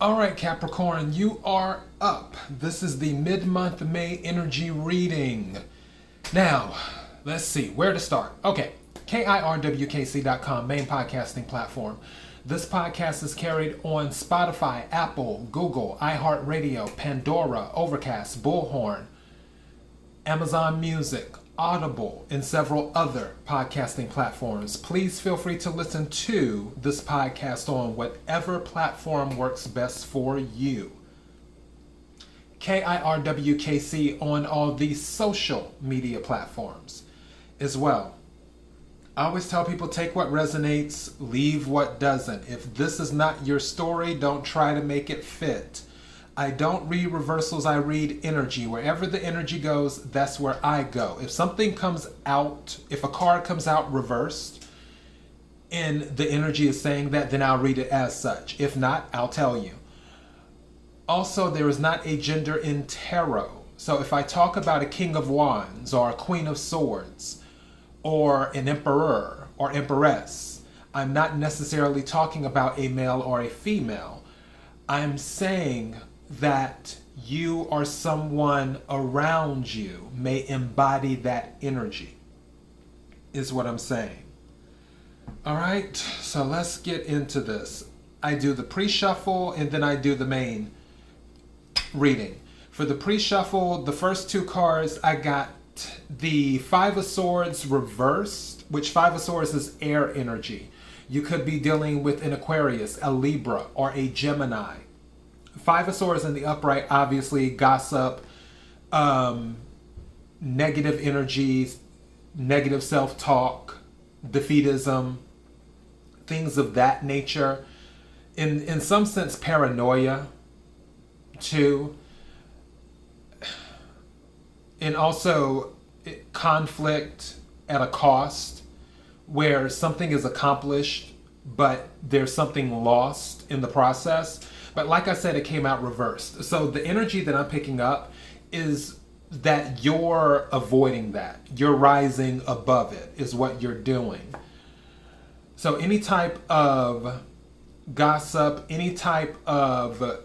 All right, Capricorn, you are up. This is the mid-month May energy reading. Now, let's see where to start. Okay, KIRWKC.com, main podcasting platform. This podcast is carried on Spotify, Apple, Google, iHeartRadio, Pandora, Overcast, Bullhorn, Amazon Music, Audible, and several other podcasting platforms. Please feel free to listen to this podcast on whatever platform works best for you. KIRWKC on all the social media platforms as well. I always tell people, take what resonates, leave what doesn't. If this is not your story, don't try to make it fit. I don't read reversals, I read energy. Wherever the energy goes, that's where I go. If something comes out, if a card comes out reversed and the energy is saying that, then I'll read it as such. If not, I'll tell you. Also, there is not a gender in tarot. So if I talk about a King of Wands or a Queen of Swords or an Emperor or Empress, I'm not necessarily talking about a male or a female. I'm saying that you or someone around you may embody that energy, is what I'm saying. All right, so let's get into this. I do the pre-shuffle and then I do the main reading. For the pre-shuffle, the first two cards, I got the Five of Swords reversed, which Five of Swords is air energy. You could be dealing with an Aquarius, a Libra, or a Gemini. Five of Swords in the upright, obviously gossip, negative energies, negative self-talk, defeatism, things of that nature. In some sense, paranoia, too. And also conflict at a cost, where something is accomplished, but there's something lost in the process. But like I said, it came out reversed. So the energy that I'm picking up is that you're avoiding that. You're rising above it is what you're doing. So any type of gossip, any type of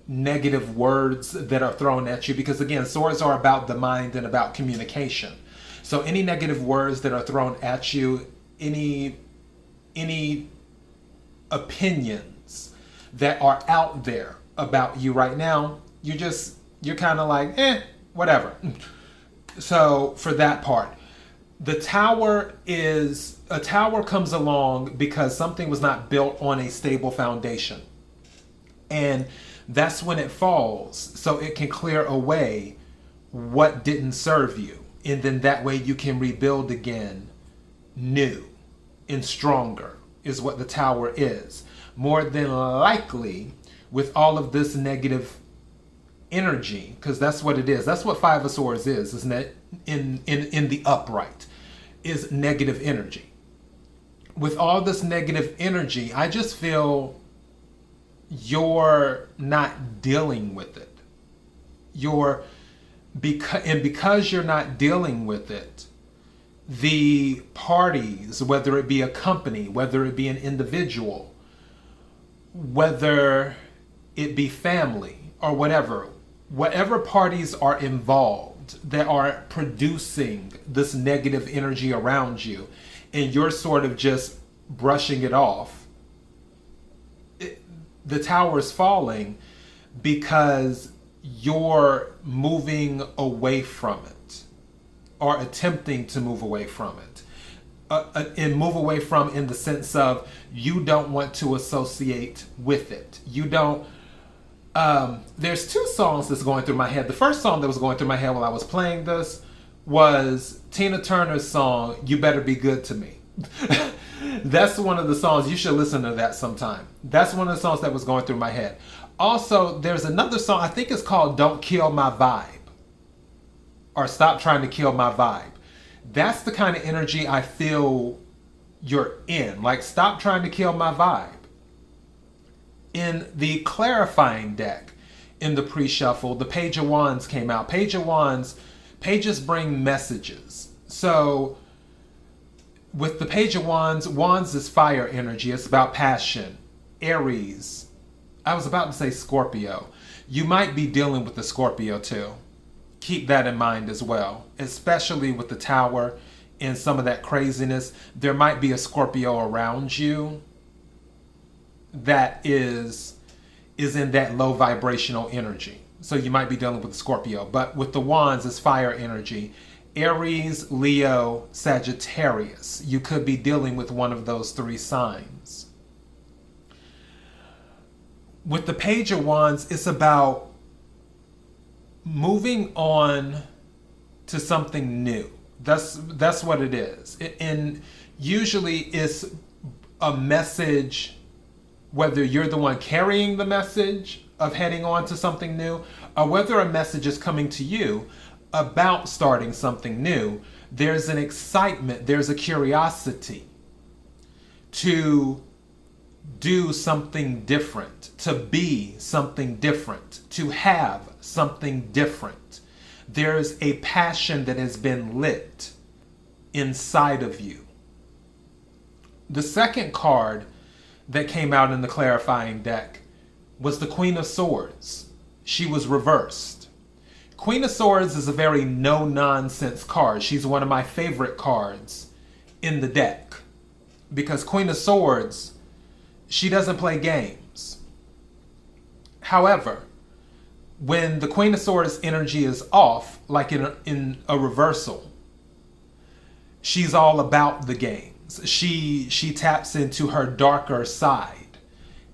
negative words that are thrown at you, because again, swords are about the mind and about communication. So any negative words that are thrown at you, any opinions that are out there about you right now, you're kind of like, whatever. So for that part, a tower comes along because something was not built on a stable foundation. And that's when it falls, so it can clear away what didn't serve you. And then that way you can rebuild again new and stronger is what the tower is. More than likely, with all of this negative energy, because that's what it is. That's what Five of Swords is, isn't it? In the upright, is negative energy. With all this negative energy, I just feel you're not dealing with it. Because you're not dealing with it, the parties, whether it be a company, whether it be an individual, whether it be family or whatever parties are involved that are producing this negative energy around you, and you're sort of just brushing it off, the tower is falling because you're moving away from it or attempting to move away from it. And move away from in the sense of you don't want to associate with it. You don't. There's two songs that's going through my head. The first song that was going through my head while I was playing this was Tina Turner's song, You Better Be Good to Me. That's one of the songs, you should listen to that sometime. That's one of the songs that was going through my head. Also, there's another song, I think it's called Don't Kill My Vibe, or Stop Trying to Kill My Vibe. That's the kind of energy I feel you're in. Like, stop trying to kill my vibe. In the clarifying deck, in the pre-shuffle, the Page of Wands came out. Page of Wands, pages bring messages. So with the Page of Wands, Wands is fire energy. It's about passion, Aries, I was about to say Scorpio. You might be dealing with the Scorpio too. Keep that in mind as well, especially with the Tower and some of that craziness. There might be a Scorpio around you that is in that low vibrational energy. So you might be dealing with Scorpio. But with the Wands, it's fire energy. Aries, Leo, Sagittarius. You could be dealing with one of those three signs. With the Page of Wands, it's about moving on to something new. That's what it is. And usually it's a message, whether you're the one carrying the message of heading on to something new, or whether a message is coming to you about starting something new. There's an excitement, there's a curiosity to do something different, to be something different, to have something different. There's a passion that has been lit inside of you. The second card that came out in the clarifying deck was the Queen of Swords. She was reversed. Queen of Swords is a very no-nonsense card. She's one of my favorite cards in the deck because Queen of Swords, she doesn't play games. However, when the Queen of Swords energy is off, like in a reversal, she's all about the games. She taps into her darker side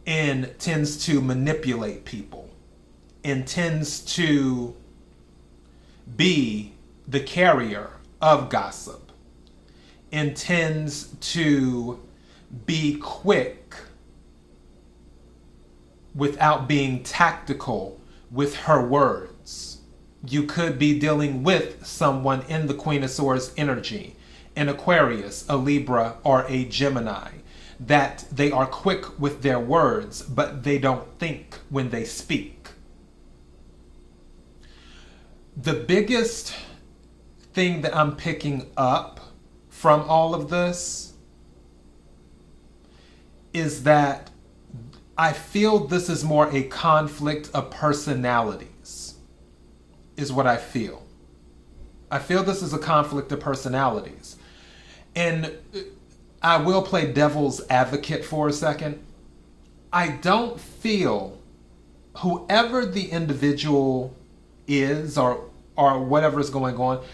and tends to manipulate people and tends to be the carrier of gossip and tends to be quick without being tactical with her words. You could be dealing with someone in the Queen of Swords energy, an Aquarius, a Libra, or a Gemini, that they are quick with their words, but they don't think when they speak. The biggest thing that I'm picking up from all of this is that I feel this is more a conflict of personalities, is what I feel. I feel this is a conflict of personalities. And I will play devil's advocate for a second. I don't feel whoever the individual is or whatever is going on,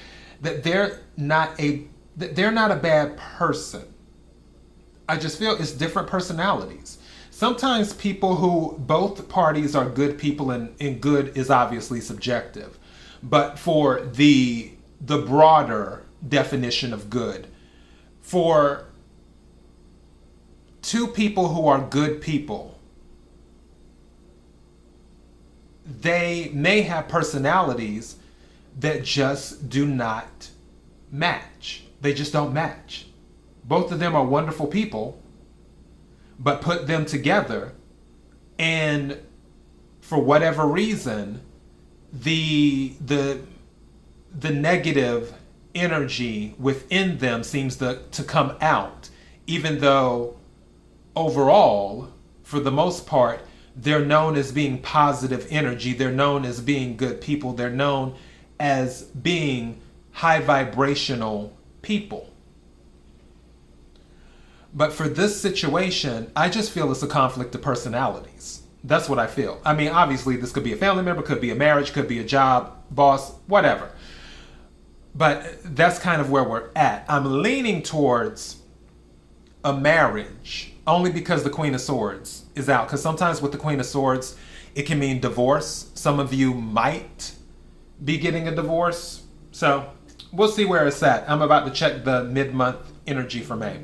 that they're not a bad person. I just feel it's different personalities. Sometimes people who both parties are good people, and good is obviously subjective, but for the broader definition of good, for two people who are good people, they may have personalities that just do not match. They just don't match. Both of them are wonderful people, but put them together, and for whatever reason, the negative energy within them seems to come out, even though overall, for the most part, they're known as being positive energy. They're known as being good people. They're known as being high vibrational people. But for this situation, I just feel it's a conflict of personalities. That's what I feel. I mean, obviously, this could be a family member, could be a marriage, could be a job, boss, whatever. But that's kind of where we're at. I'm leaning towards a marriage only because the Queen of Swords is out. Because sometimes with the Queen of Swords, it can mean divorce. Some of you might be getting a divorce. So we'll see where it's at. I'm about to check the mid-month energy for May.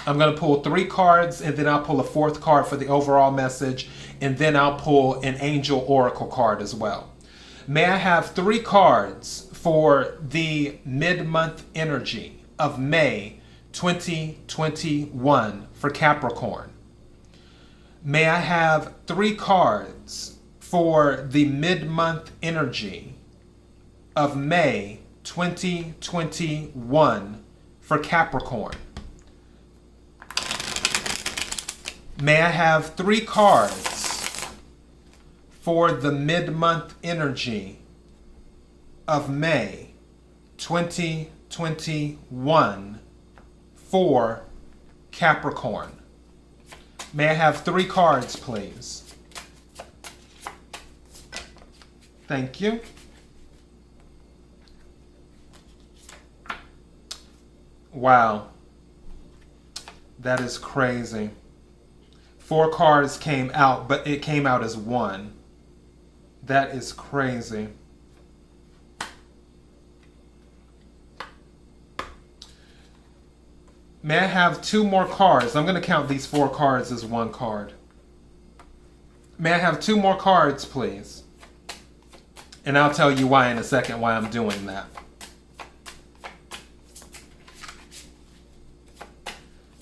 I'm going to pull 3 cards, and then I'll pull a 4th card for the overall message, and then I'll pull an Angel Oracle card as well. May I have 3 cards for the mid-month energy of May 2021 for Capricorn? May I have 3 cards for the mid-month energy of May 2021 for Capricorn? May I have 3 cards for the mid-month energy of May 2021 for Capricorn? May I have 3 cards, please? Thank you. Wow. That is crazy. 4 cards came out, but it came out as 1. That is crazy. May I have 2 more cards? I'm going to count these 4 cards as 1 card. May I have 2 more cards, please? And I'll tell you why in a second, why I'm doing that.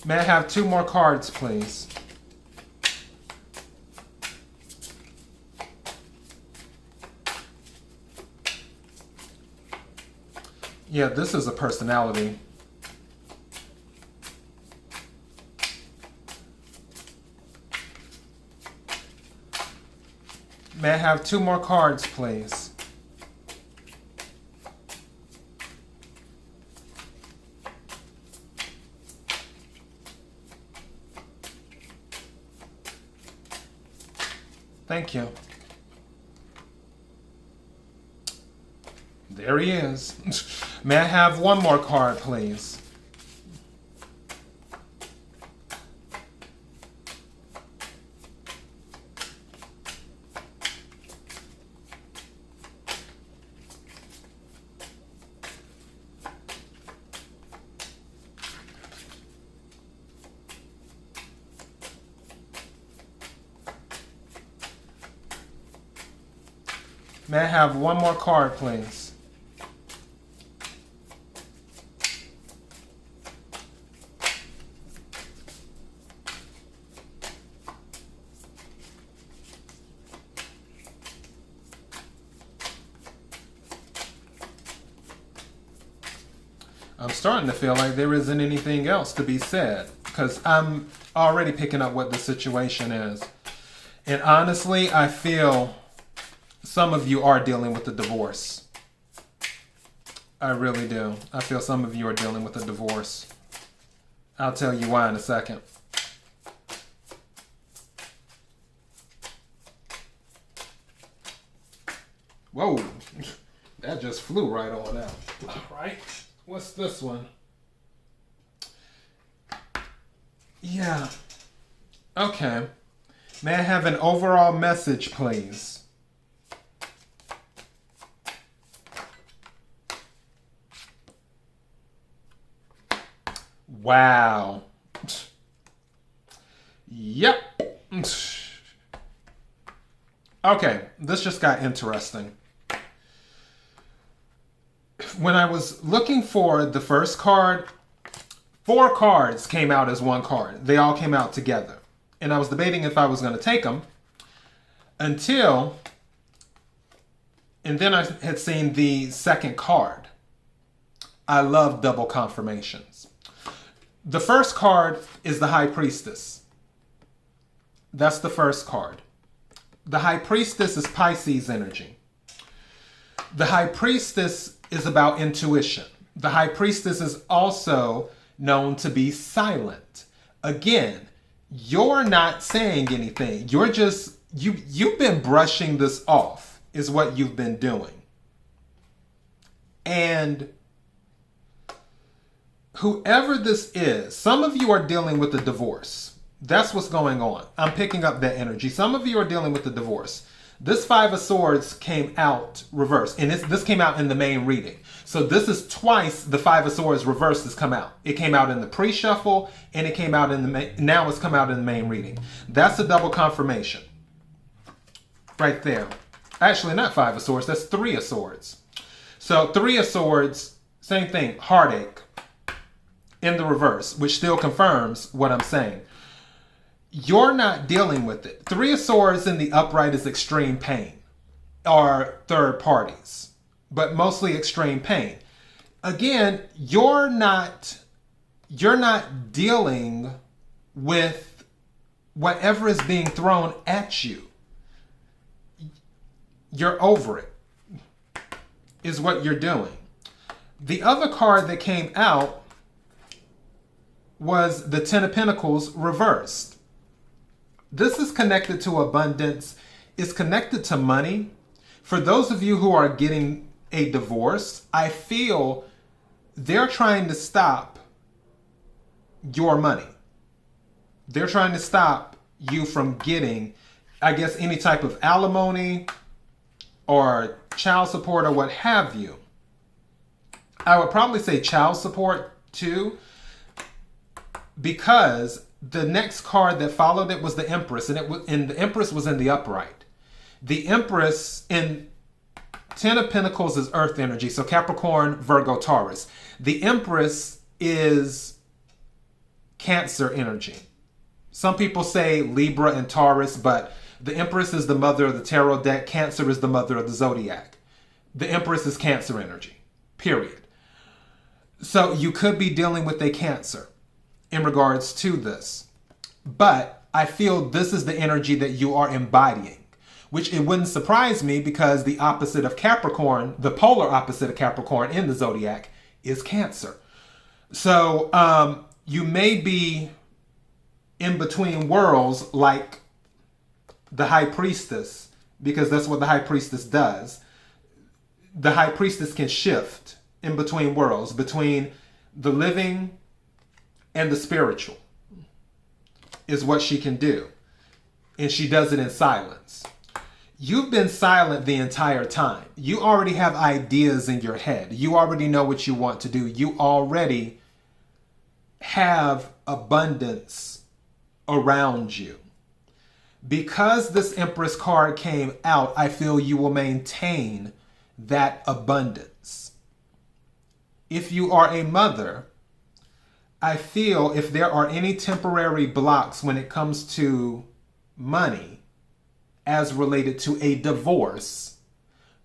May I have 2 more cards, please? Yeah, this is a personality. May I have 2 more cards, please? Thank you. There he is. May I have 1 more card, please? May I have 1 more card, please? I'm starting to feel like there isn't anything else to be said because I'm already picking up what the situation is. And honestly, I feel some of you are dealing with a divorce. I really do. I feel some of you are dealing with a divorce. I'll tell you why in a second. Whoa, that just flew right on out. All right, what's this one? Yeah, okay. May I have an overall message, please? Wow. Yep. Okay, this just got interesting. When I was looking for the first card, 4 cards came out as 1 card. They all came out together. And I was debating if I was going to take them and then I had seen the second card. I love double confirmations. The first card is the High Priestess. That's the first card. The High Priestess is Pisces energy. The High Priestess is about intuition. The High Priestess is also known to be silent. Again, you're not saying anything. You're just, you've been brushing this off is what you've been doing. And whoever this is, some of you are dealing with a divorce. That's what's going on. I'm picking up that energy. Some of you are dealing with a divorce. This 5 of Swords came out reversed, and this came out in the main reading. So this is twice the 5 of Swords reversed has come out. It came out in the pre-shuffle, and it came out in the now it's come out in the main reading. That's a double confirmation. Right there. Actually, not 5 of Swords, that's 3 of Swords. So 3 of Swords, same thing, heartache in the reverse, which still confirms what I'm saying. You're not dealing with it. 3 of Swords in the upright is extreme pain, or third parties, but mostly extreme pain. Again, you're not dealing with whatever is being thrown at you, you're over it, is what you're doing. The other card that came out was the Ten of Pentacles reversed. This is connected to abundance. It's connected to money. For those of you who are getting a divorce, I feel they're trying to stop your money. They're trying to stop you from getting, I guess, any type of alimony or child support or what have you. I would probably say child support too, because the next card that followed it was the Empress, and the Empress was in the upright. The Empress in Ten of Pentacles is earth energy, so Capricorn, Virgo, Taurus. The Empress is Cancer energy. Some people say Libra and Taurus, but the Empress is the mother of the tarot deck. Cancer is the mother of the zodiac. The Empress is Cancer energy, period. So you could be dealing with a Cancer in regards to this. But I feel this is the energy that you are embodying, which it wouldn't surprise me because the opposite of Capricorn, the polar opposite of Capricorn in the zodiac is Cancer. So you may be in between worlds like the High Priestess, because that's what the High Priestess does. The High Priestess can shift in between worlds, between the living and the spiritual, is what she can do. And she does it in silence. You've been silent the entire time. You already have ideas in your head. You already know what you want to do. You already have abundance around you. Because this Empress card came out, I feel you will maintain that abundance. If you are a mother, I feel if there are any temporary blocks when it comes to money as related to a divorce,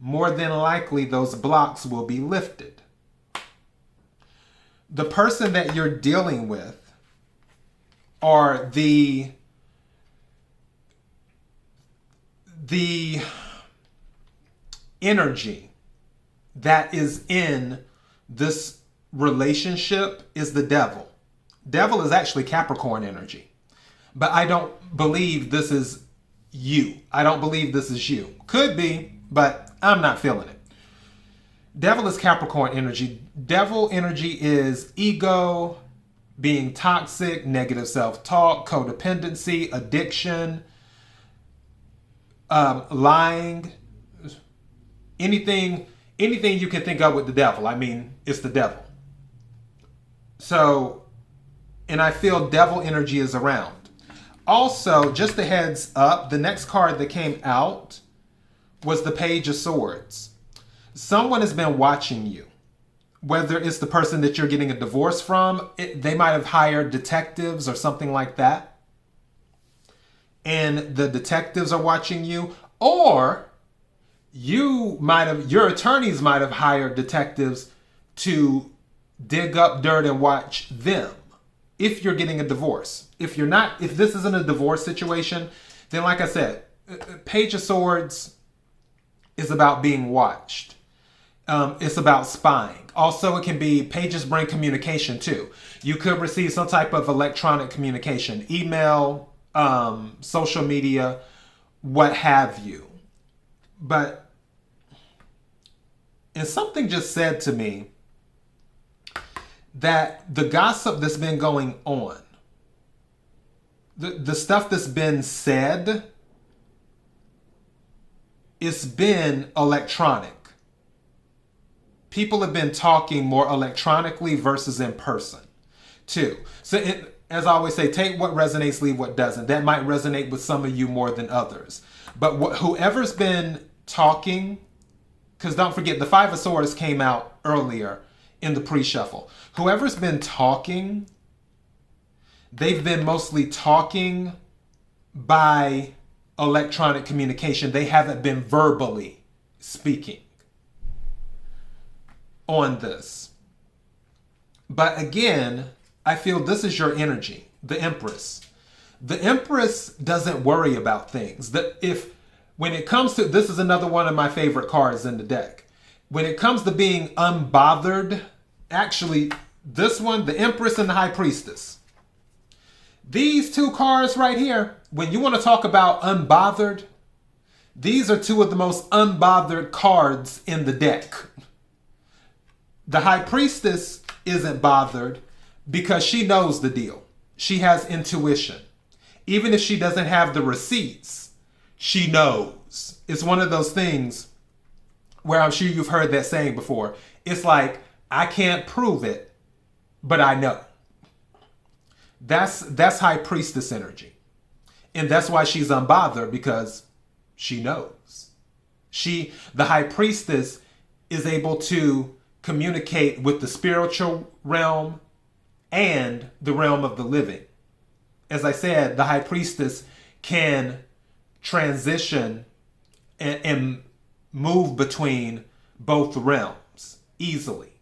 more than likely those blocks will be lifted. The person that you're dealing with are the energy that is in this relationship is the devil. Devil is actually Capricorn energy. But I don't believe this is you. I don't believe this is you. Could be, but I'm not feeling it. Devil is Capricorn energy. Devil energy is ego, being toxic, negative self-talk, codependency, addiction, lying, anything you can think of with the devil. I mean, it's the devil. So, and I feel devil energy is around. Also, just a heads up, the next card that came out was the Page of Swords. Someone has been watching you. Whether it's the person that you're getting a divorce from, they might have hired detectives or something like that. And the detectives are watching you. Or your attorneys might have hired detectives to dig up dirt and watch them. If you're getting a divorce. If this isn't a divorce situation, then like I said, Page of Swords is about being watched. It's about spying. Also, it can be, pages bring communication too. You could receive some type of electronic communication, email, social media, what have you. But, and something just said to me that the gossip that's been going on, the stuff that's been said, it's been electronic. People have been talking more electronically versus in person, too. So, as I always say, take what resonates, leave what doesn't. That might resonate with some of you more than others. But whoever's been talking, because don't forget, the Five of Swords came out earlier in the pre-shuffle. Whoever's been talking, they've been mostly talking by electronic communication. They haven't been verbally speaking on this. But again, I feel this is your energy, the Empress. The Empress doesn't worry about things. When it comes to, this is another one of my favorite cards in the deck. When it comes to being unbothered, actually, this one, the Empress and the High Priestess. These two cards right here, when you want to talk about unbothered, these are two of the most unbothered cards in the deck. The High Priestess isn't bothered because she knows the deal. She has intuition. Even if she doesn't have the receipts, she knows. It's one of those things where I'm sure you've heard that saying before. It's like, I can't prove it, but I know. That's High Priestess energy. And that's why she's unbothered, because she knows. The High Priestess is able to communicate with the spiritual realm and the realm of the living. As I said, the High Priestess can transition and move between both realms easily.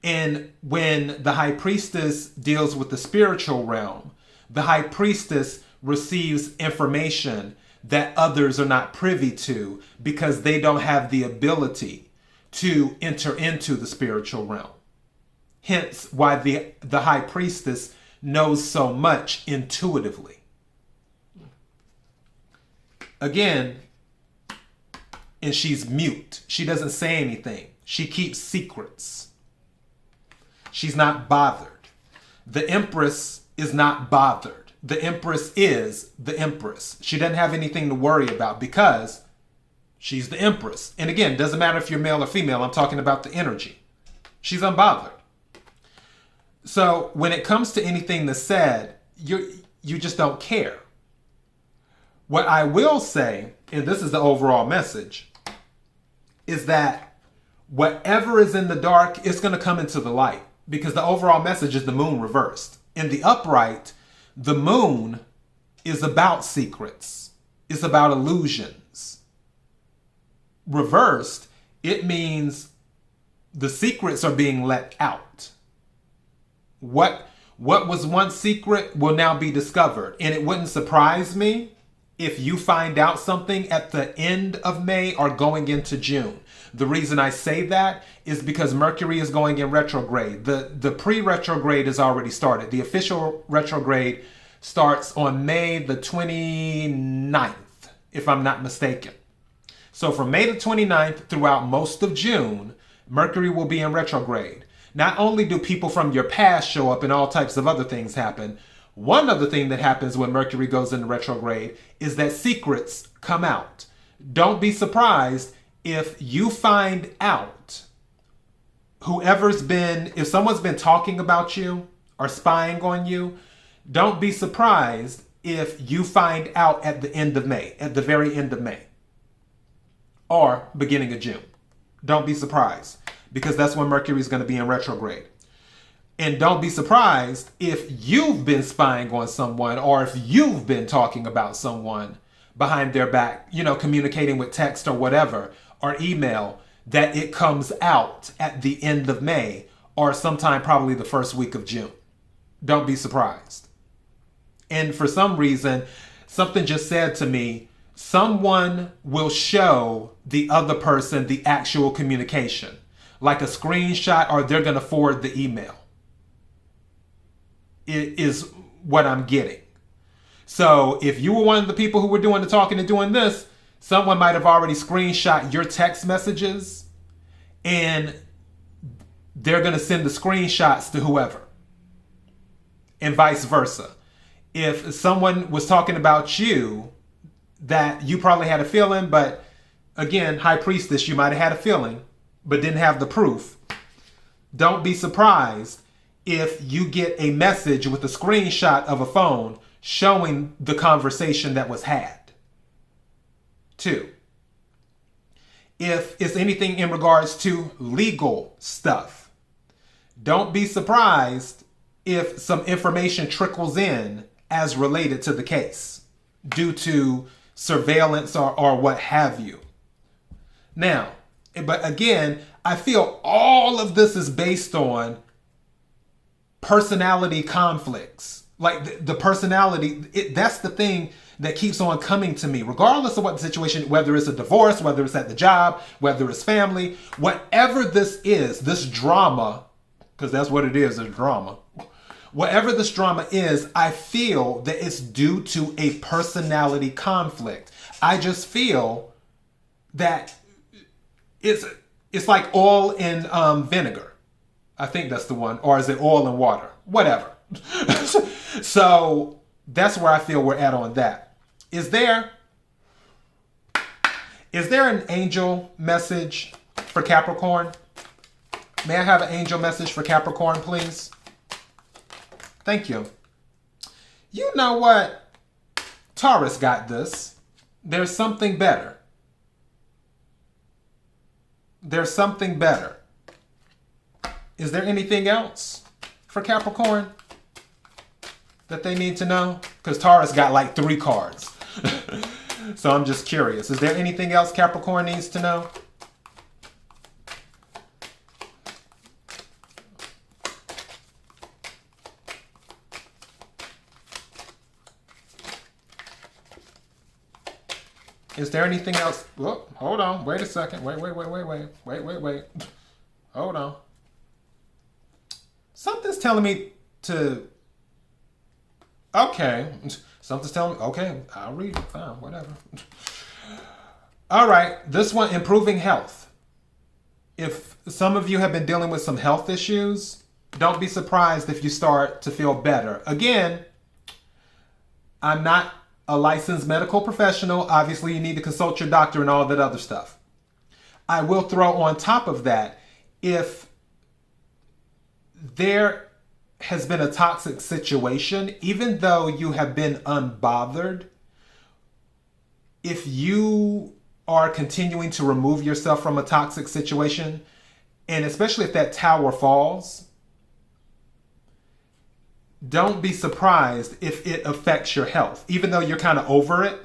And when the High Priestess deals with the spiritual realm, the High Priestess receives information that others are not privy to because they don't have the ability to enter into the spiritual realm. Hence why the High Priestess knows so much intuitively. Again, and she's mute. She doesn't say anything. She keeps secrets. She's not bothered. The Empress is not bothered. The Empress is the Empress. She doesn't have anything to worry about because she's the Empress. And again, it doesn't matter if you're male or female. I'm talking about the energy. She's unbothered. So when it comes to anything that's said, you just don't care. What I will say, and this is the overall message, is that whatever is in the dark is going to come into the light, because the overall message is the moon reversed. In the upright, the moon is about secrets. It's about illusions. Reversed, it means the secrets are being let out. What was once secret will now be discovered. And it wouldn't surprise me if you find out something at the end of May or going into June. The reason I say that is because Mercury is going in retrograde. The pre-retrograde has already started. The official retrograde starts on May the 29th, if I'm not mistaken. So from May the 29th throughout most of June, Mercury will be in retrograde. Not only do people from your past show up and all types of other things happen, one other thing that happens when Mercury goes into retrograde is that secrets come out. Don't be surprised if you find out if someone's been talking about you or spying on you, don't be surprised if you find out at the end of May, at the very end of May, or beginning of June. Don't be surprised, because that's when Mercury is going to be in retrograde. And don't be surprised if you've been spying on someone, or if you've been talking about someone behind their back, communicating with text or whatever, or email, that it comes out at the end of May or sometime probably the first week of June. Don't be surprised. And for some reason, something just said to me, someone will show the other person the actual communication, like a screenshot, or they're going to forward the email. It is what I'm getting. So if you were one of the people who were doing the talking and doing this, someone might have already screenshot your text messages, and they're going to send the screenshots to whoever, and vice versa. If someone was talking about you that you probably had a feeling, but again, High Priestess, you might have had a feeling, but didn't have the proof. Don't be surprised if you get a message with a screenshot of a phone showing the conversation that was had. 2, if it's anything in regards to legal stuff, don't be surprised if some information trickles in as related to the case due to surveillance or what have you. Now, but again, I feel all of this is based on personality conflicts Like the personality, that's the thing that keeps on coming to me, regardless of what the situation, whether it's a divorce, whether it's at the job, whether it's family, whatever this is, this drama, because that's what it is, a drama. Whatever this drama is, I feel that it's due to a personality conflict. I just feel that it's like oil in vinegar. I think that's the one. Or is it oil and water? Whatever. So that's where I feel we're at on that. Is there an angel message for Capricorn? May I have an angel message for Capricorn, please? Thank you. You know what? Taurus got this. There's something better. There's something better. Is there anything else for Capricorn that they need to know? Because Taurus got like 3 cards. So I'm just curious. Is there anything else Capricorn needs to know? Is there anything else? Oh, hold on. Wait a second. Wait. Hold on. Something's telling me to... Okay. Something's telling me... Okay, I'll read it. Fine, whatever. All right. This one, improving health. If some of you have been dealing with some health issues, don't be surprised if you start to feel better. Again, I'm not a licensed medical professional. Obviously, you need to consult your doctor and all that other stuff. I will throw on top of that, if there has been a toxic situation, even though you have been unbothered, if you are continuing to remove yourself from a toxic situation, and especially if that tower falls, don't be surprised if it affects your health. Even though you're kind of over it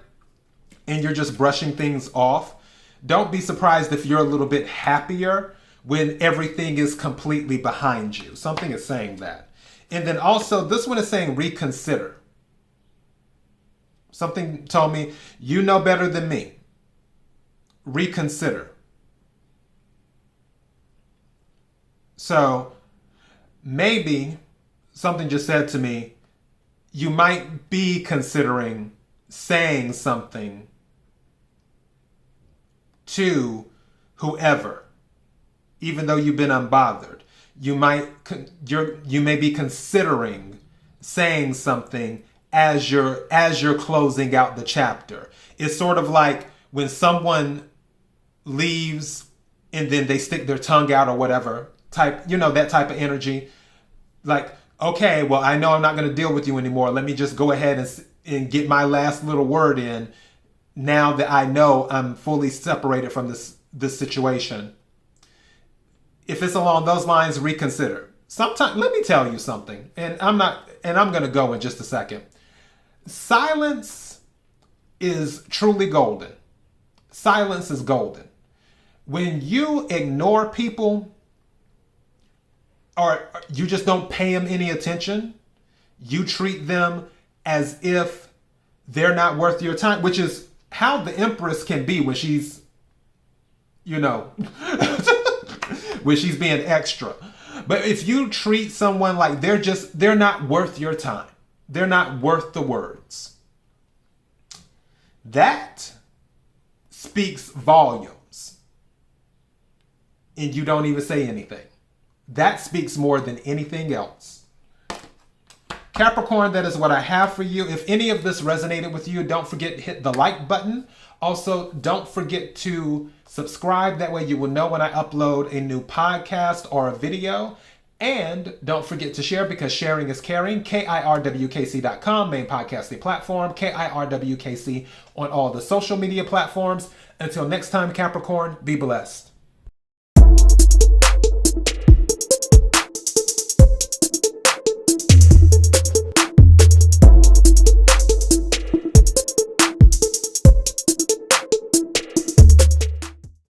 and you're just brushing things off, don't be surprised if you're a little bit happier when everything is completely behind you. Something is saying that. And then also, this one is saying reconsider. Something told me, you know better than me. Reconsider. So maybe something just said to me, you might be considering saying something to whoever, even though you've been unbothered. You may be considering saying something as you're closing out the chapter. It's sort of like when someone leaves and then they stick their tongue out or whatever type, that type of energy. Like, okay, well, I know I'm not going to deal with you anymore. Let me just go ahead and get my last little word in now that I know I'm fully separated from this situation. If it's along those lines, reconsider. Sometimes, let me tell you something, and I'm going to go in just a second. Silence is truly golden. Silence is golden. When you ignore people, or you just don't pay them any attention, you treat them as if they're not worth your time, which is how the Empress can be when she's, when she's being extra. But if you treat someone like they're not worth your time, they're not worth the words, that speaks volumes. And you don't even say anything. That speaks more than anything else. Capricorn, that is what I have for you. If any of this resonated with you, don't forget to hit the like button. Also, don't forget to subscribe. That way you will know when I upload a new podcast or a video. And don't forget to share, because sharing is caring. KIRWKC.com, main podcasting platform. KIRWKC on all the social media platforms. Until next time, Capricorn, be blessed.